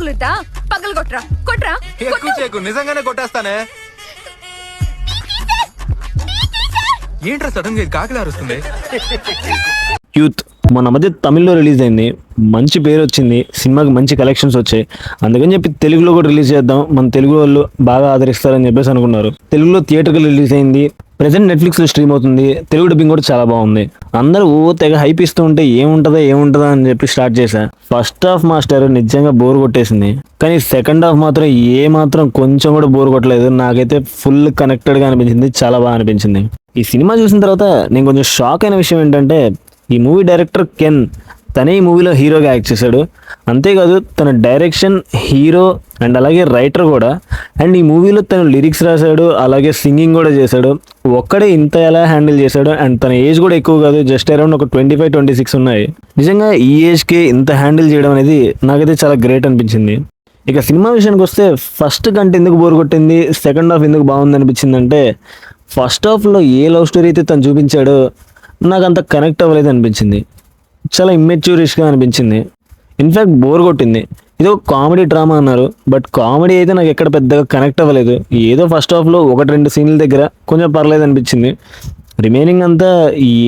తగులుతా పగలు కొట్రా కొట్రా ఎక్కువ చేయకు, నిజంగానే కొట్టేస్తానే. ఏంట్రా సడన్ గా కాకిలా అరుస్తుంది? యూత్ మన మధ్య తమిళ్లో రిలీజ్ అయింది, మంచి పేరు వచ్చింది, సినిమాకి మంచి కలెక్షన్స్ వచ్చాయి. అందుకని చెప్పి తెలుగులో కూడా రిలీజ్ చేద్దాం, మన తెలుగు వాళ్ళు బాగా ఆదరిస్తారని చెప్పేసి అనుకున్నారు. తెలుగులో థియేటర్కి రిలీజ్ అయింది, ప్రెసెంట్ నెట్ఫ్లిక్స్లో స్ట్రీమ్ అవుతుంది. తెలుగు డబ్బింగ్ కూడా చాలా బాగుంది. అందరూ తెగ హైప్ ఇస్తూ ఉంటే ఏముంటుందా అని చెప్పి స్టార్ట్ చేశా. ఫస్ట్ హాఫ్ మాస్టర్ నిజంగా బోర్ కొట్టేసింది, కానీ సెకండ్ హాఫ్ మాత్రం మాత్రం కొంచెం కూడా బోర్ కొట్టలేదు. నాకైతే ఫుల్ కనెక్టెడ్గా అనిపించింది, చాలా బాగా అనిపించింది. ఈ సినిమా చూసిన తర్వాత నేను కొంచెం షాక్ అయిన విషయం ఏంటంటే, ఈ మూవీ డైరెక్టర్ కెన్ తనే ఈ మూవీలో హీరోగా యాక్ట్ చేశాడు. అంతేకాదు తన డైరెక్షన్, హీరో అండ్ అలాగే రైటర్ కూడా. అండ్ ఈ మూవీలో తను లిరిక్స్ రాశాడు, అలాగే సింగింగ్ కూడా చేశాడు. ఒక్కడే ఇంత ఎలా హ్యాండిల్ చేశాడు. అండ్ తన ఏజ్ కూడా ఎక్కువ కాదు, జస్ట్ అరౌండ్ ఒక 25-26 ఉన్నాయి. నిజంగా ఈ ఏజ్కి ఇంత హ్యాండిల్ చేయడం అనేది నాకైతే చాలా గ్రేట్ అనిపించింది. ఇక సినిమా విషయానికి వస్తే ఫస్ట్ కంటే ఎందుకు బోర్ కొట్టింది, సెకండ్ హాఫ్ ఎందుకు బాగుంది అనిపించింది అంటే, ఫస్ట్ హాఫ్లో ఏ లవ్ స్టోరీ అయితే తను చూపించాడో నాకు అంత కనెక్ట్ అవ్వలేదు అనిపించింది. చాలా ఇమ్మెచ్యూరిష్గా అనిపించింది. ఇన్ఫ్యాక్ట్ బోర్ కొట్టింది. ఇది ఒక కామెడీ డ్రామా అన్నారు, బట్ కామెడీ అయితే నాకు ఎక్కడ పెద్దగా కనెక్ట్ అవ్వలేదు. ఏదో ఫస్ట్ హాఫ్లో 1-2 సీన్ల దగ్గర కొంచెం పర్లేదు అనిపించింది. రిమైనింగ్ అంతా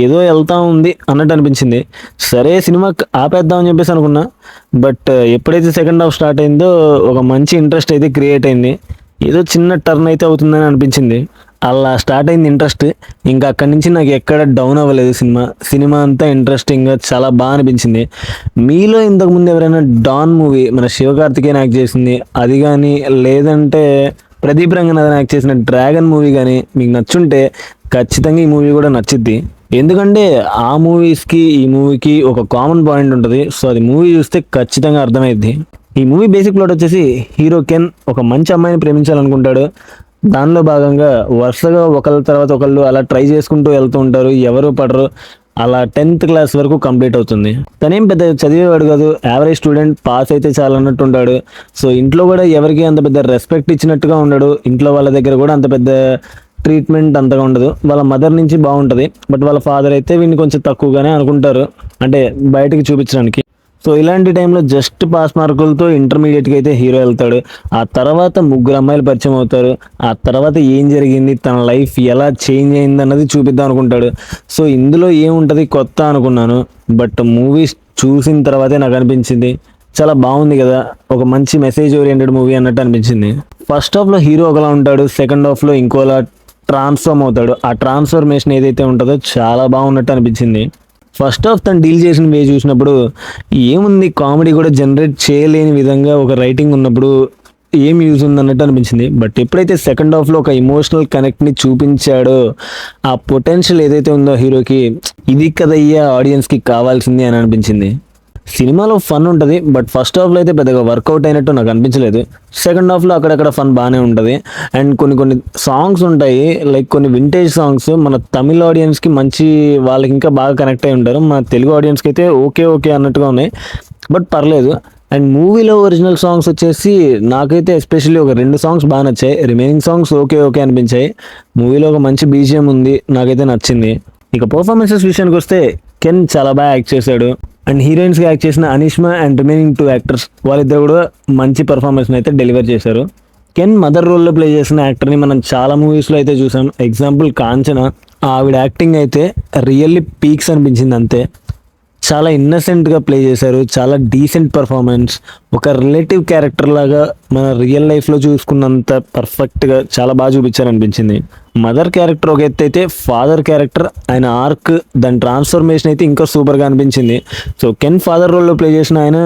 ఏదో వెళ్తా ఉంది అన్నట్టు అనిపించింది. సరే సినిమా ఆపేద్దామని చెప్పేసి అనుకున్నా, బట్ ఎప్పుడైతే సెకండ్ హాఫ్ స్టార్ట్ అయిందో ఒక మంచి ఇంట్రెస్ట్ అయితే క్రియేట్ అయింది. ఏదో చిన్న టర్న్ అయితే అవుతుందని అనిపించింది. అలా స్టార్ట్ అయింది ఇంట్రెస్ట్. ఇంకా అక్కడి నుంచి నాకు ఎక్కడ డౌన్ అవ్వలేదు. సినిమా అంతా ఇంట్రెస్టింగ్గా చాలా బాగా అనిపించింది. మీలో ఇంతకుముందు ఎవరైనా డాన్ మూవీ మన శివకార్తికేయన్ యాక్ట్ చేసింది అది కానీ, లేదంటే ప్రదీప్ రంగనాథన్ యాక్ట్ చేసిన డ్రాగన్ మూవీ కానీ మీకు నచ్చుంటే ఖచ్చితంగా ఈ మూవీ కూడా నచ్చిద్ది. ఎందుకంటే ఆ మూవీస్కి ఈ మూవీకి ఒక కామన్ పాయింట్ ఉంటుంది. సో అది మూవీ చూస్తే ఖచ్చితంగా అర్థమైద్ది. ఈ మూవీ బేసిక్ ప్లాట్ వచ్చేసి, హీరో కెన్ ఒక మంచి అమ్మాయిని ప్రేమించాలనుకుంటాడు. దానిలో భాగంగా వరుసగా ఒకళ్ళ తర్వాత ఒకళ్ళు అలా ట్రై చేసుకుంటూ వెళ్తూ ఉంటారు, ఎవరు పడరు. అలా 10th క్లాస్ వరకు కంప్లీట్ అవుతుంది. తనేం పెద్ద చదివేవాడు కాదు, యావరేజ్ స్టూడెంట్, పాస్ అయితే చాలా అన్నట్టు ఉంటాడు. సో ఇంట్లో కూడా ఎవరికి అంత పెద్ద రెస్పెక్ట్ ఇచ్చినట్టుగా ఉండడు. ఇంట్లో వాళ్ళ దగ్గర కూడా అంత పెద్ద ట్రీట్మెంట్ అంతగా ఉండదు. వాళ్ళ మదర్ నుంచి బాగుంటుంది, బట్ వాళ్ళ ఫాదర్ అయితే వీడిని కొంచెం తక్కువగానే అనుకుంటారు, అంటే బయటకి చూపించడానికి. సో ఇలాంటి టైంలో జస్ట్ పాస్ మార్కులతో ఇంటర్మీడియట్కి అయితే హీరో వెళ్తాడు. ఆ తర్వాత 3 అమ్మాయిలు పరిచయం అవుతారు. ఆ తర్వాత ఏం జరిగింది, తన లైఫ్ ఎలా చేంజ్ అయింది అన్నది చూపిద్దాం అనుకుంటాడు. సో ఇందులో ఏముంటుంది కొత్త అనుకున్నాను, బట్ మూవీస్ చూసిన తర్వాతే నాకు అనిపించింది చాలా బాగుంది కదా, ఒక మంచి మెసేజ్ ఓరియంటెడ్ మూవీ అన్నట్టు అనిపించింది. ఫస్ట్ హాఫ్లో హీరో ఒకలా ఉంటాడు, సెకండ్ హాఫ్లో ఇంకోలా ట్రాన్స్ఫార్మ్ అవుతాడు. ఆ ట్రాన్స్ఫర్మేషన్ ఏదైతే ఉంటుందో చాలా బాగున్నట్టు అనిపించింది. ఫస్ట్ హాఫ్ తను డీల్ చేసిన వే చూసినప్పుడు ఏముంది, కామెడీ కూడా జనరేట్ చేయలేని విధంగా ఒక రైటింగ్ ఉన్నప్పుడు ఏం యూజ్ ఉంది అన్నట్టు అనిపించింది. బట్ ఎప్పుడైతే సెకండ్ హాఫ్లో ఒక ఇమోషనల్ కనెక్ట్ని చూపించాడో, ఆ పొటెన్షియల్ ఏదైతే ఉందో హీరోకి, ఇది కదయ్యా ఆడియన్స్కి కావాల్సింది అని అనిపించింది. సినిమాలో ఫన్ ఉంటుంది, బట్ ఫస్ట్ హాఫ్లో అయితే పెద్దగా వర్కౌట్ అయినట్టు నాకు అనిపించలేదు. సెకండ్ హాఫ్లో అక్కడక్కడ ఫన్ బాగానే ఉంటుంది. అండ్ కొన్ని సాంగ్స్ ఉంటాయి, లైక్ కొన్ని వింటేజ్ సాంగ్స్ మన తమిళ ఆడియన్స్కి మంచి, వాళ్ళకి ఇంకా బాగా కనెక్ట్ అయి ఉంటారు. మన తెలుగు ఆడియన్స్కి అయితే ఓకే అన్నట్టుగా ఉన్నాయి, బట్ పర్లేదు. అండ్ మూవీలో ఒరిజినల్ సాంగ్స్ వచ్చేసి నాకైతే ఎస్పెషల్లీ ఒక 2 సాంగ్స్ బాగా నచ్చాయి. రిమైనింగ్ సాంగ్స్ ఓకే అనిపించాయి. మూవీలో ఒక మంచి బీజిఎం ఉంది, నాకైతే నచ్చింది. ఇక పర్ఫార్మెన్సెస్ విషయానికి వస్తే, కెన్ చాలా బాగా యాక్ట్ చేశాడు. అండ్ హీరోయిన్స్గా యాక్ట్ చేసిన అనిష్మా అండ్ రిమైనింగ్ 2 యాక్టర్స్ వాళ్ళిద్దరు కూడా మంచి పర్ఫార్మెన్స్ని అయితే డెలివర్ చేశారు. కెన్ మదర్ రోల్లో ప్లే చేసిన యాక్టర్ని మనం చాలా మూవీస్లో అయితే చూసాం. ఎగ్జాంపుల్ కాంచన, ఆవిడ యాక్టింగ్ అయితే రియల్లీ పీక్స్ అనిపించింది. అంతే, చాలా ఇన్నసెంట్గా ప్లే చేశారు, చాలా డీసెంట్ పర్ఫార్మెన్స్. ఒక రిలేటివ్ క్యారెక్టర్ లాగా మన రియల్ లైఫ్లో చూసుకున్నంత పర్ఫెక్ట్గా చాలా బాగా చూపించారు అనిపించింది. మదర్ క్యారెక్టర్ ఒక ఎత్తు అయితే, ఫాదర్ క్యారెక్టర్, ఆయన ఆర్క్, దాని ట్రాన్స్ఫర్మేషన్ అయితే ఇంకా సూపర్గా అనిపించింది. సో కెన్ ఫాదర్ రోల్లో ప్లే చేసిన ఆయన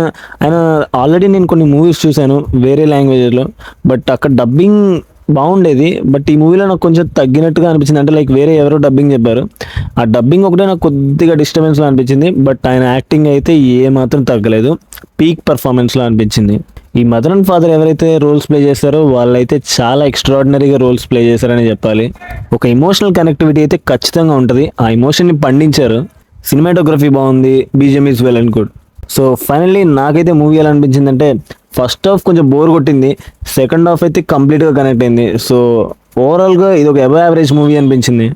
ఆల్రెడీ నేను కొన్ని మూవీస్ చూశాను వేరే లాంగ్వేజ్లో, బట్ అక్కడ డబ్బింగ్ బాగుండేది. బట్ ఈ మూవీలో నాకు కొంచెం తగ్గినట్టుగా అనిపించింది. అంటే లైక్ వేరే ఎవరో డబ్బింగ్ చెప్పారు, ఆ డబ్బింగ్ ఒకటే నాకు కొద్దిగా డిస్టర్బెన్స్లో అనిపించింది. బట్ ఆయన యాక్టింగ్ అయితే ఏమాత్రం తగ్గలేదు, పీక్ పర్ఫార్మెన్స్లో అనిపించింది. ఈ మదర్ అండ్ ఫాదర్ ఎవరైతే రోల్స్ ప్లే చేస్తారో వాళ్ళైతే చాలా ఎక్స్ట్రాడినరీగా రోల్స్ ప్లే చేశారని చెప్పాలి. ఒక ఇమోషనల్ కనెక్టివిటీ అయితే ఖచ్చితంగా ఉంటుంది, ఆ ఎమోషన్ని పండించారు. సినిమాటోగ్రఫీ బాగుంది, BGM is well and good. So finally నాకైతే మూవీ ఎలా అనిపించిందంటే, ఫస్ట్ హాఫ్ కొంచెం బోర్ కొట్టింది, సెకండ్ హాఫ్ అయితే కంప్లీట్గా కనెక్ట్ అయింది. సో ఓవరాల్గా ఇది ఒక అబవ్ యావరేజ్ మూవీ అనిపించింది.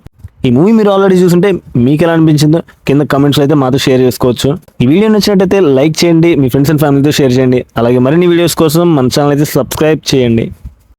ఈ మూవీ మీరు ఆల్రెడీ చూసుంటే మీకు ఎలా అనిపించిందో కింద కమెంట్స్లో అయితే మాతో షేర్ చేసుకోవచ్చు. ఈ వీడియో నచ్చినట్టయితే లైక్ చేయండి, మీ ఫ్రెండ్స్ అండ్ ఫ్యామిలీతో షేర్ చేయండి. అలాగే మరిన్ని వీడియోస్ కోసం మన ఛానల్ అయితే సబ్స్క్రైబ్ చేయండి.